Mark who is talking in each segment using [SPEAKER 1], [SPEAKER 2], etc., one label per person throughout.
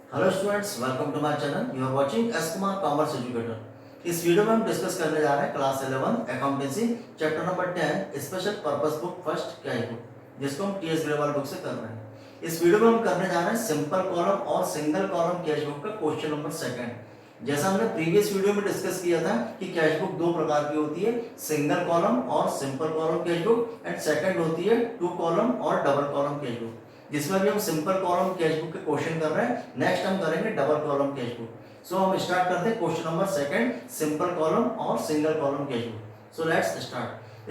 [SPEAKER 1] Hello students, welcome to my channel. You are watching S Kumar commerce educator. इस video में हम discuss करने जा रहे हैं class 11 accountancy chapter number 10 special purpose book first cash book, जिसको हम टीएस ग्रेवाल बुक से कर रहे हैं। इस वीडियो में हम करने जा रहे हैं सिंपल कॉलम और सिंगल कॉलम कैश बुक का क्वेश्चन नंबर सेकंड। जैसा हमने प्रीवियस वीडियो में डिस्कस किया था कि कैश बुक दो प्रकार की होती है, सिंगल कॉलम और simple column cash book, and second होती है टू कॉलम और डबल कॉलम कैश बुक, जिसमें भी हम सिंपल कॉलम कैश बुक के क्वेश्चन कर रहे हैं। नेक्स्ट हम करेंगे double column cash book. So हम स्टार्ट करते हैं question number second, simple column और single column cash book. So let's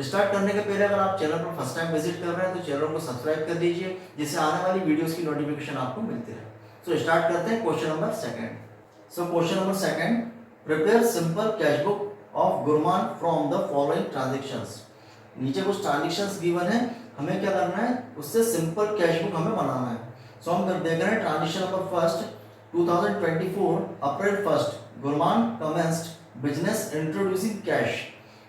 [SPEAKER 1] start करने के पहले अगर आप चैनल पर फर्स्ट टाइम विजिट कर रहे हैं तो चैनल को सब्सक्राइब कर दीजिए, जिससे आने वाली वीडियोस की नोटिफिकेशन आपको मिलती रहे। सो स्टार्ट करते हैं question number second. So question number second, prepare simple cash book of Gurman from the following transactions. नीचे कुछ ट्रांजेक्शंस गिवन है, हमें क्या करना है, उससे सिंपल कैश बुक हमें बनाना है। सो हम देख रहे हैं transaction number first, 2024 April 1 Gurman commenced business introducing cash.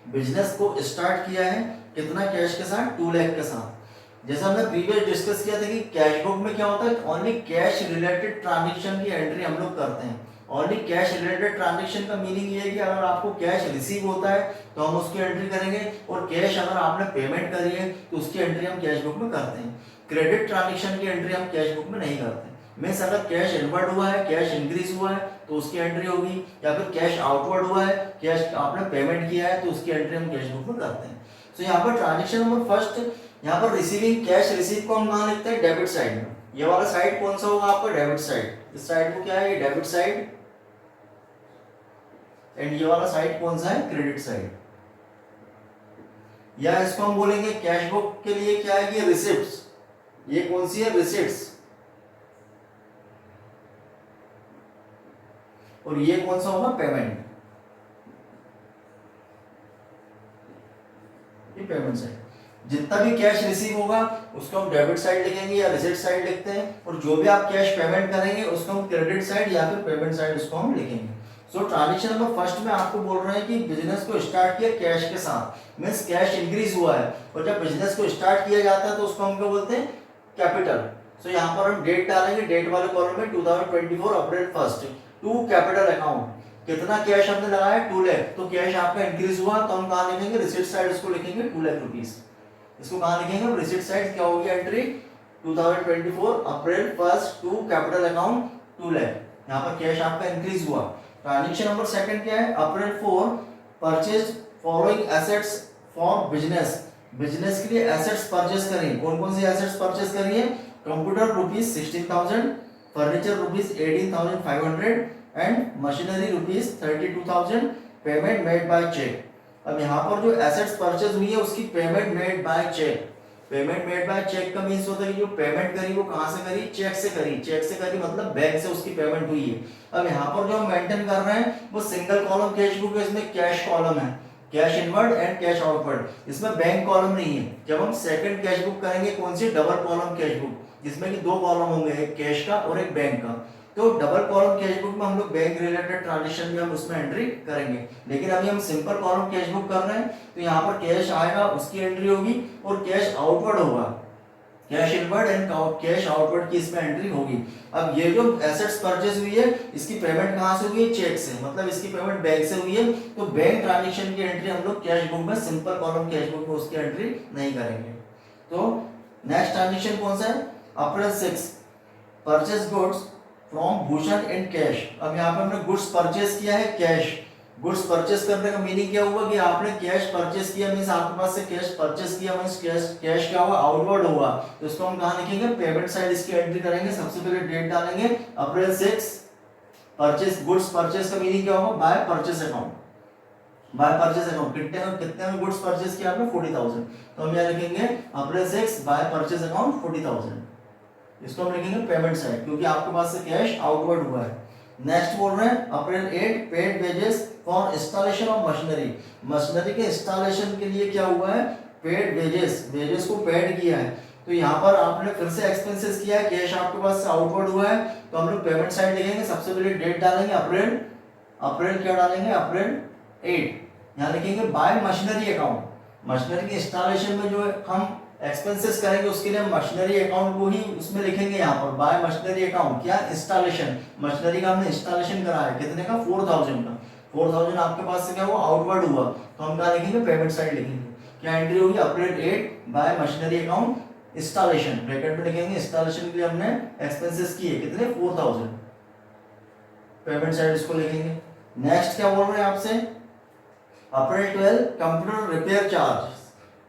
[SPEAKER 1] Business को स्टार्ट किया है कितना कैश के साथ, 2 लाख के साथ। जैसा हमने प्रीवियस डिस्कस किया था कि कैश बुक में क्या होता है, ओनली कैश रिलेटेड ट्रांजेक्शन की एंट्री हम लोग करते हैं। ओनली कैश रिलेटेड ट्रांजेक्शन का मीनिंग ये है कि अगर आपको कैश रिसीव होता है तो हम उसकी एंट्री करेंगे, और कैश अगर आपने पेमेंट करी है तो उसकी एंट्री हम कैश बुक में करते हैं। क्रेडिट ट्रांजेक्शन की एंट्री हम कैश बुक में नहीं करते। मीन्स अगर कैश इनवर्ड हुआ है, कैश इंक्रीज हुआ है तो उसकी एंट्री होगी, या फिर कैश आउटवर्ड हुआ है, कैश आपने पेमेंट किया है तो उसकी एंट्री हम कैश बुक में करते हैं। तो यहाँ पर ट्रांजेक्शन नंबर फर्स्ट, यहाँ पर रिसीविंग कैश रिसीव को हम कहाँ लिखते हैं, डेबिट साइड में। ये वाला साइड कौन सा होगा आपका, डेबिट साइड। इस साइड को क्या है, ये डेबिट साइड, एंड ये वाला साइड कौन सा है, क्रेडिट साइड। या इसको हम बोलेंगे कैश बुक के लिए क्या है कि रिसिप्ट्स। ये कौन सी है, रिसिप्ट्स। और ये कौन सा होगा, पेमेंट। ये पेमेंट साइड। जितना भी कैश रिसीव होगा उसको हम डेबिट साइड लिखेंगे या रिसिप्ट साइड लिखते हैं, और जो भी आप कैश पेमेंट करेंगे उसको हम क्रेडिट साइड या फिर पेमेंट साइड उसको हम लिखेंगे। सो ट्रांजेक्शन नंबर फर्स्ट में आपको बोल रहे हैं कि बिजनेस को स्टार्ट किया कैश के साथ, मीन्स कैश इंक्रीज हुआ है, और जब बिजनेस को स्टार्ट किया जाता है तो उसको हम क्या बोलते हैं, कैपिटल। सो यहाँ पर हम डेट डालेंगे, डेट वाले कॉलम में 2024 अप्रैल 1 टू कैपिटल अकाउंट। कितना कैश हमने लगाया, 2 लाख, तो कैश आपका इंक्रीज हुआ तो हम कहाँ लिखेंगे, रिसिप्ट साइड उसको लिखेंगे 2 लाख रुपीस। इसको कहाँ लिखेंगे, रिसिप्ट साइड क्या होगी entry, 2024 April 1 to capital account 2 lakh. यहाँ पर कैश आपका इंक्रीज हुआ। ट्रांजेक्शन नंबर सेकंड क्या है, April 4 purchase following assets for business. Business के लिए एसेट्स परचेज करें, कौन कौन सी एसेट्स परचेज करिए, computer rupees 16,000, furniture rupees 18,500 and machinery rupees 32,000। Payment made by cheque. अब यहाँ पर जो एसेट्स परचेज हुई है उसकी payment made by cheque. Payment made by cheque का मीन्स होता है कि जो पेमेंट करी वो कहाँ से करी, चेक से करी। चेक से करी मतलब बैंक से उसकी पेमेंट हुई है। अब यहाँ पर जो हम मेंटेन कर रहे हैं वो सिंगल कॉलम कैश बुक है, इसमें कैश कॉलम है, cash inward and cash outward. इसमें बैंक कॉलम नहीं है। जब हम सेकंड कैश बुक करेंगे कौन सी, डबल कॉलम कैश बुक, जिसमें कि 2 कॉलम होंगे, एक कैश का और एक बैंक का। तो डबल कॉलम कैश बुक में हम लोग बैंक रिलेटेड ट्रांजेक्शन में हम उसमें एंट्री करेंगे। लेकिन अभी हम सिंपल कॉलम कैश बुक कर रहे हैं तो यहाँ पर कैश आएगा उसकी एंट्री होगी, और कैश आउटवर्ड होगा, cash inward and cash outward की इसमें एंट्री होगी। अब ये जो एसेट्स परचेज हुई है इसकी पेमेंट कहाँ से हुई है, चेक से, मतलब इसकी पेमेंट बैंक से हुई है। तो बैंक ट्रांजेक्शन की एंट्री हम लोग कैश बुक में, सिंपल कॉलम कैश बुक में उसकी एंट्री नहीं करेंगे। तो नेक्स्ट ट्रांजेक्शन कौन सा है, अप्रैल 6 purchase goods from Bhushan in cash. अब यहाँ पे हमने गुड्स परचेज किया है कैश। गुड्स परचेज करने का मीनिंग क्या हुआ कि आपने कैश परचेज किया, मींस आपके पास से कैश परचेज किया, मींस कैश क्या हुआ, आउटवर्ड हुआ। तो इसको हम कहाँ लिखेंगे, पेमेंट साइड इसकी एंट्री करेंगे। सबसे पहले डेट डालेंगे अप्रैल 6। परचेज गुड्स परचेज का मीनिंग क्या होगा, by purchase account. By purchase account कितने में गुड्स परचेज किया आपने, 40,000। तो हम यहाँ लिखेंगे अप्रैल 6 बाय परचेज अकाउंट 40,000। इसको हम लिखेंगे पेमेंट साइड, क्योंकि आपके पास से कैश आउटवर्ड हुआ है। नेक्स्ट बोल रहे हैं अप्रैल 8 paid wages for installation of machinery. Machinery के इंस्टॉलेशन के लिए क्या हुआ है, पेड वेजेस को पेड किया है। तो यहाँ पर आपने फिर से एक्सपेंसेस किया है, कैश आपके पास से आउटवर्ड हुआ है, तो हम लोग पेमेंट साइड लिखेंगे। सबसे पहले डेट डालेंगे अप्रैल क्या डालेंगे, अप्रैल 8। यहाँ लिखेंगे बाय मशीनरी अकाउंट। मशीनरी के इंस्टॉलेशन में जो है हम एक्सपेंसेस करेंगे उसके लिए हम मशीनरी अकाउंट को ही उसमें लिखेंगे यहाँ पर, बाय मशीनरी अकाउंट। क्या? इंस्टॉलेशन, मशीनरी का हमने इंस्टॉलेशन करा है, कितने का? 4000 का। 4000 आपके पास से क्या हुआ? आउटवर्ड हुआ, तो हम क्या लिखेंगे? पेमेंट साइड लिखेंगे। क्या एंट्री होगी? Operate 8 bye machinery account installation, bracket में लिखेंगे इंस्टॉलेशन के लिए हमने एक्सपेंसेस किए, कितने? 4000, पेमेंट साइड इसको लिखेंगे। नेक्स्ट क्या बोल रहे हैं आपसे? अप्रैल 12 कंप्यूटर रिपेयर चार्ज,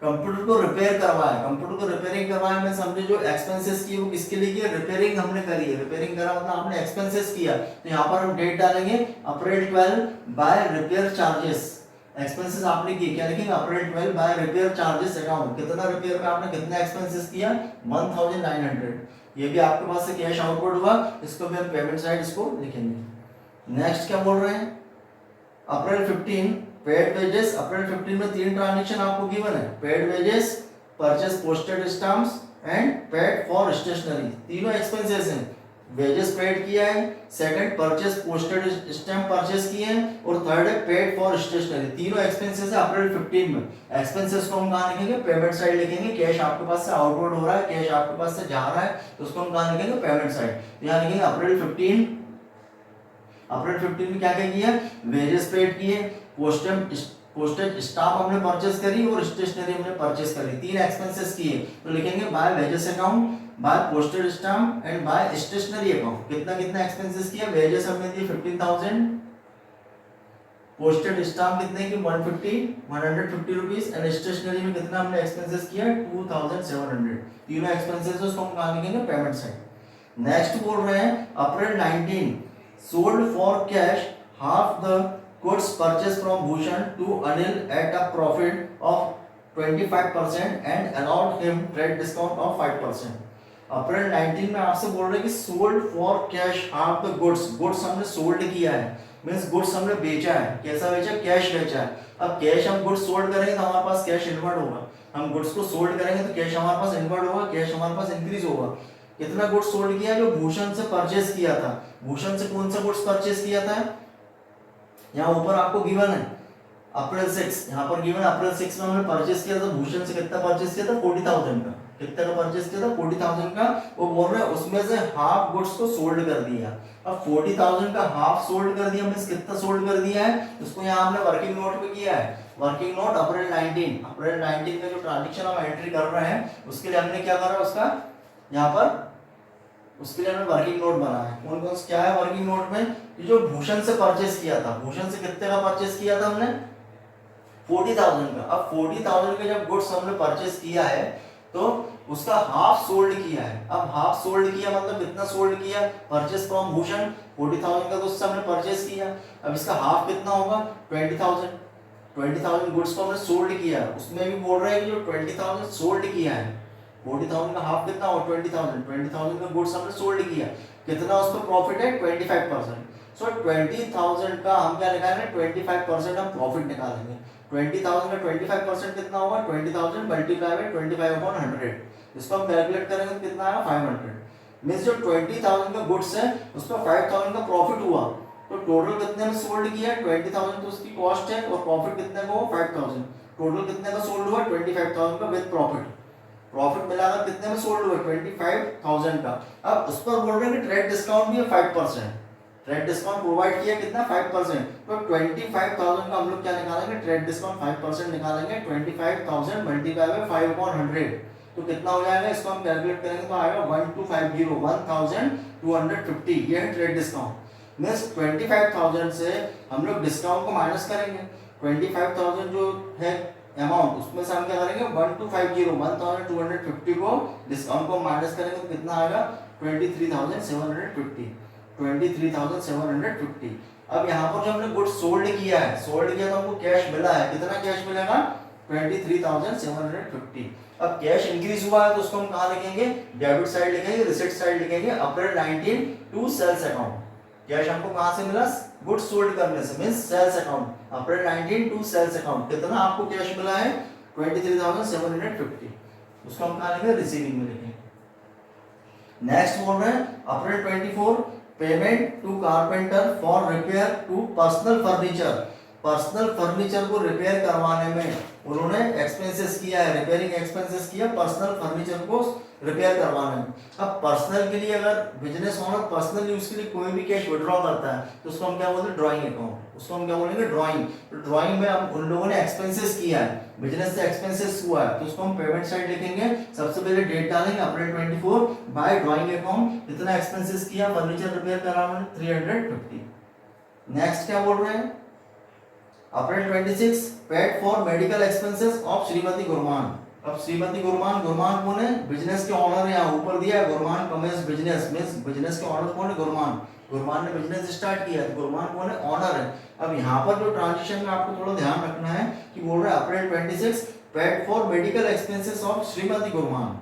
[SPEAKER 1] कंप्यूटर को रिपेयर करवाया, कंप्यूटर को रिपेयरिंग करवाया में समझे जो एक्सपेंसेस किए वो किसके लिए किए? रिपेयरिंग हमने करी है, रिपेयरिंग करा मतलब आपने एक्सपेंसेस किया, तो यहाँ पर हम डेट डालेंगे अप्रैल 12 बाय रिपेयर चार्जेस, एक्सपेंसेस आपने किए, क्या लिखेंगे? अप्रैल 12 बाय रिपेयर चार्जेस अकाउंट, कितना रिपेयर का आपने कितना एक्सपेंसेस किया? 1900, ये भी आपके पास से कैश आउटपुट हुआ, इसको भी हम पेमेंट साइड इसको लिखेंगे। नेक्स्ट क्या बोल रहे हैं? अप्रैल 15 पेड वेजेस, अप्रैल 15 में 3 ट्रांजैक्शन आपको गिवन है, paid wages, purchase posted stamps and paid for stationery, तीनों एक्सपेंसेस हैं। वेजेस पेड किया है, second purchase posted stamp purchase किए हैं, और थर्ड है पेड फॉर स्टेशनरी, तीनों एक्सपेंसेस है अप्रैल 15 में। एक्सपेंसेस को हम कहाँ लिखेंगे? पेमेंट साइड लिखेंगे। कैश आपके पास से आउटवर्ड हो रहा है, कैश आपके पास से जा रहा है, तो उसको हम कहाँ लिखेंगे? Payment side. यहाँ लिखेंगे अप्रैल 15, अप्रैल 15 में क्या क्या किया? वेजेस पेड किए, पोस्टेज स्टाफ हमने परचेस करी और स्टेशनरी हमने परचेस करी, 3 एक्सपेंसेस किए, तो लिखेंगे by wages account, by postage stamp and by stationery account. कितना कितना एक्सपेंसेस किया? वेजेस हमने दिए 15000, पोस्टेड स्टाम्प कितने की? 150 रुपीज, एंड स्टेशनरी में कितना हमने एक्सपेंसेस किया? 2700, तीनों एक्सपेंसेस उसको हम कहाँ लिखेंगे? Payment side. नेक्स्ट बोल रहे हैं अप्रैल 19 sold for cash half the goods purchased from Bhushan to Anil at a profit of 25% and allowed him trade discount of 5%। अप्रैल 19 में आपसे बोल रहे हैं कि sold for cash half the goods, goods हमने सोल्ड किया है, मींस गुड्स हमने बेचा है, कैसा बेचा? कैश बेचा है। अब कैश हम गुड्स सोल्ड करेंगे तो हमारे पास कैश इनवर्ड होगा, हम गुड्स को सोल्ड करेंगे तो कैश हमारे पास इनवर्ड होगा, कैश हमारे पास इंक्रीज होगा। कितना गुड्स सोल्ड किया? जो भूषण से परचेस किया था, भूषण से कौन सा गुड्स परचेस किया था? यहाँ ऊपर आपको गिवन है अप्रैल 6, यहाँ पर गिवन अप्रैल 6 में हमने परचेस किया था भूषण से, कितना परचेस किया था? 40,000 का। कितना का परचेस किया था? 40,000 का। वो बोल रहे हैं उसमें से हाफ गुड्स को सोल्ड कर दिया। अब 40,000 का हाफ सोल्ड कर दिया, मींस कितना सोल्ड कर दिया है उसको यहाँ हमने वर्किंग नोट पे किया है। वर्किंग नोट अप्रैल 19, अप्रैल 19 में जो ट्रांजेक्शन हम एंट्री कर रहे हैं उसके लिए हमने क्या करा? उसका यहाँ पर उसके लिए हमने वर्किंग नोट बनाया है। कौन कौन क्या है वर्किंग नोट में? जो भूषण से परचेस किया था, भूषण से कितने का परचेस किया था हमने? 40,000 का। अब 40,000 का जब गुड्स हमने परचेस किया है तो उसका हाफ सोल्ड किया है। अब हाफ सोल्ड किया मतलब कितना सोल्ड किया? परचेस फ्रॉम भूषण 40,000 का तो उससे हमने परचेस किया, अब इसका हाफ कितना होगा? 20,000 गुड्स को हमने सोल्ड किया, उसमें भी बोल रहे हैं कि जो 20,000 सोल्ड किया है, 40,000 का हाफ कितना हो? 20,000 का गुड्स हमने सोल्ड किया, कितना उस पर प्रॉफिट है? 25%। सो 20,000 का हम क्या निकालेंगे? 25% हम प्रॉफिट निकालेंगे। 20,000 का 25% कितना होगा? 20,000 मल्टीप्लाई बाय 25/100, इसको हम कैलकुलेट करेंगे तो कितना आएगा? 500। मींस जो 20,000 का गुड्स है उस पर 5,000 का प्रॉफिट हुआ, तो टोटल कितने में सोल्ड किया? 20,000 तो उसकी कॉस्ट है और प्रॉफिट कितने का हुआ? 5,000। टोटल कितने का सोल्ड हुआ? 25,000 का विद प्रॉफिट। प्रॉफिट मिलाकर कितने में सोल्ड हुआ? 25,000 का। अब उस पर बोल रहे हैं कि ट्रेड डिस्काउंट भी है 5%, ट्रेड डिस्काउंट प्रोवाइड किया कितना? 5%। तो 25,000 का हम लोग क्या निकालेंगे? ट्रेड डिस्काउंट 5% निकालेंगे, 25,000 मल्टीप्लाई बाय 5/100, तो कितना हो जाएगा? इसको हम कैलकुलेट करेंगे तो आएगा 1250, ये है ट्रेड डिस्काउंट। मींस 25,000 से हम लोग डिस्काउंट को माइनस करेंगे, 25,000 जो है अमाउंट उसमें से हम क्या करेंगे? 1250 को डिस्काउंट को माइनस करेंगे तो कितना आएगा? 23,750। अब यहाँ पर जो हमने गुड्स सोल्ड किया है, सोल्ड किया तो हमको कैश मिला है, कितना कैश मिलेगा? 23,750। अब कैश इंक्रीज हुआ है तो उसको हम कहाँ लिखेंगे? डेबिट साइड लिखेंगे, रिसिप्ट साइड लिखेंगे। April 19 to sales account, cash हमको कहाँ से मिला? गुड्स सोल्ड करने से, means sales account. April 19 to sales account, कितना आपको कैश मिला है? 23,750, उसको हम कहाँ लिखेंगे? रिसीविंग में लिखेंगे। नेक्स्ट बोल रहे हैं April 24 payment to carpenter for repair to personal furniture personal furniture को रिपेयर करवाने में उन्होंने एक्सपेंसेस किया है, रिपेयरिंग एक्सपेंसेस किया पर्सनल फर्नीचर को रिपेयर करवाने में। अब पर्सनल के लिए अगर बिजनेस ओनर पर्सनल यूज के लिए कोई भी कैश विड्रॉ करता है तो उसको हम क्या बोलते हैं, ड्राइंग अकाउंट, उसको हम क्या बोलेंगे, ड्राइंग। तो ड्राइंग में अब उन लोगों ने एक्सपेंसेस किया है, बिजनेस से एक्सपेंसेस हुआ है, तो उसको हम पेमेंट साइड लिखेंगे। सबसे पहले डेट डालेंगे अप्रैल 24 बाय ड्राइंग अकाउंट, इतना एक्सपेंसेस किया फर्नीचर रिपेयर कराने में 350। नेक्स्ट क्या बोल रहे हैं, April 26 paid for medical expenses of Shrimati Gurman. अब श्रीमती गुरमान, गुरमान कौन है, बिजनेस के ऑनर, यहाँ ऊपर दिया है Gurman commence business, means business के ऑनर कौन है, गुरमान। गुरमान ने बिजनेस स्टार्ट किया है, गुरमान कौन है, ऑनर है। अब यहाँ पर जो ट्रांजिशन में आपको थोड़ा ध्यान रखना है कि बोल रहा है April 26 paid for medical expenses of Shrimati Gurman,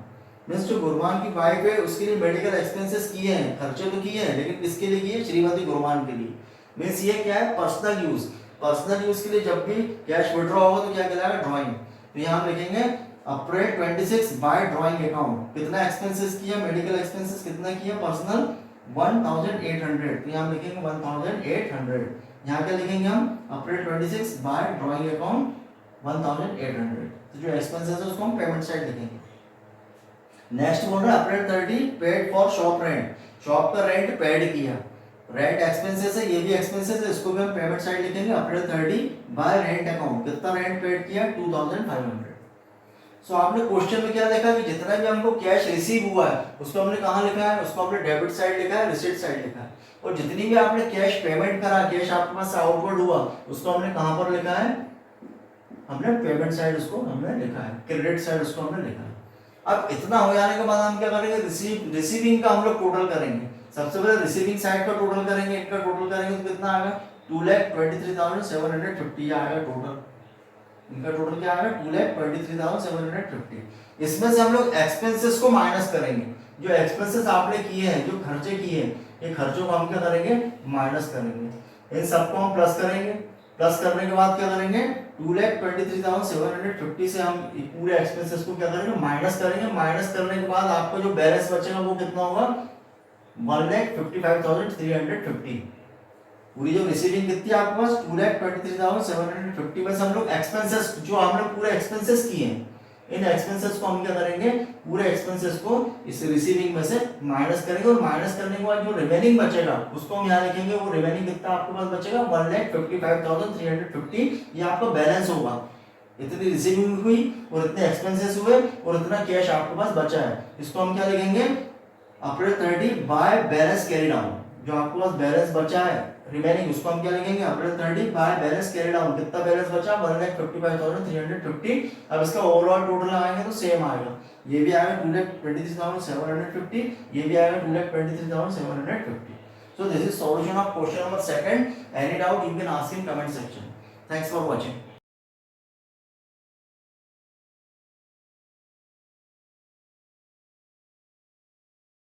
[SPEAKER 1] means जो गुरमान की वाइफ है उसके लिए मेडिकल एक्सपेंसेस किए हैं, खर्चे तो किए हैं, लेकिन किसके लिए किए, श्रीमती गुरमान के लिए। मींस ये क्या है, पर्सनल यूज। पर्सनल यूज के लिए जब भी कैश विड्रॉ होगा तो क्या कहलाएगा, ड्राइंग। तो यहाँ हम लिखेंगे अप्रैल 26 बाय ड्राइंग अकाउंट, कितना एक्सपेंसेस किया, मेडिकल एक्सपेंसेस कितना किया, पर्सनल 1800। तो यहाँ हम लिखेंगे 1800। यहाँ क्या लिखेंगे हम, अप्रैल 26 बाय ड्राइंग अकाउंट 1800। तो जो एक्सपेंसेस है उसको हम पेमेंट साइड लिखेंगे। नेक्स्ट बोल रहा है अप्रैल 30 paid for shop rent, shop का रेंट पेड किया, रेंट एक्सपेंसेस है, ये भी एक्सपेंसेस है, इसको भी हम पेमेंट साइड लिखेंगे अप्रैल 30 बाय रेंट अकाउंट, कितना रेंट पेड किया, 2500। सो आपने क्वेश्चन में क्या देखा कि जितना भी हमको कैश रिसीव हुआ है उसको हमने कहाँ लिखा है, उसको हमने डेबिट साइड लिखा है, रिसीट साइड लिखा है। और जितनी भी आपने कैश पेमेंट करा, कैश आपके पास आउटवर्ड हुआ, उसको हमने कहाँ पर लिखा है, हमने पेमेंट साइड उसको हमने लिखा है, क्रेडिट साइड उसको हमने लिखा है। अब इतना हो जाने के बाद हम क्या करेंगे, रिसीविंग का हम लोग टोटल करेंगे। सबसे पहले रिसीविंग साइड का टोटल करेंगे, इनका टोटल करेंगे तो कितना आएगा, 2,23,750 आएगा टोटल। इनका टोटल क्या आएगा, 2,23,750। इसमें से हम लोग एक्सपेंसेस को माइनस करेंगे, जो एक्सपेंसेस आपने किए हैं, जो खर्चे किए हैं, ये खर्चों को हम क्या करेंगे, माइनस करेंगे। इन सबको हम प्लस करेंगे, प्लस करने के बाद क्या करेंगे, 2,23,750 से हम पूरे एक्सपेंसेस को क्या करेंगे, माइनस करेंगे। माइनस करने के बाद आपको जो बैलेंस बचेगा वो कितना होगा, 1,55,350। पूरी जो रिसीविंग कितनी है आपके पास, 2,23,750 में से हम लोग एक्सपेंसेस, जो हमने पूरे एक्सपेंसेस किए हैं, इन एक्सपेंसेस को हम क्या करेंगे, पूरे एक्सपेंसेस को इस रिसीविंग में से माइनस करेंगे। और माइनस करने के बाद जो रिमेनिंग बचेगा उसको हम यहाँ लिखेंगे। वो रिमेनिंग कितना आपके पास बचेगा, 1,55,350। ये आपका बैलेंस होगा, इतनी रिसीविंग हुई और इतने एक्सपेंसेस हुए और इतना कैश आपके पास बचा है। इसको हम क्या लिखेंगे, अप्रैल 30 बाय बैलेंस कैरी डाउन। जो आपके पास बैलेंस बचा है रिमेनिंग, उसको हम क्या लिखेंगे, अप्रैल 30 बाय बैलेंस कैरी डाउन। कितना बैलेंस बचा, 1,55,350। अब इसका ओवरऑल टोटल लगाएंगे तो सेम आएगा, ये भी आएगा 2,23,750, ये भी आएगा 2,23,750। So this is solution of question number 2. Any doubt you can ask in comment section. Thanks for watching.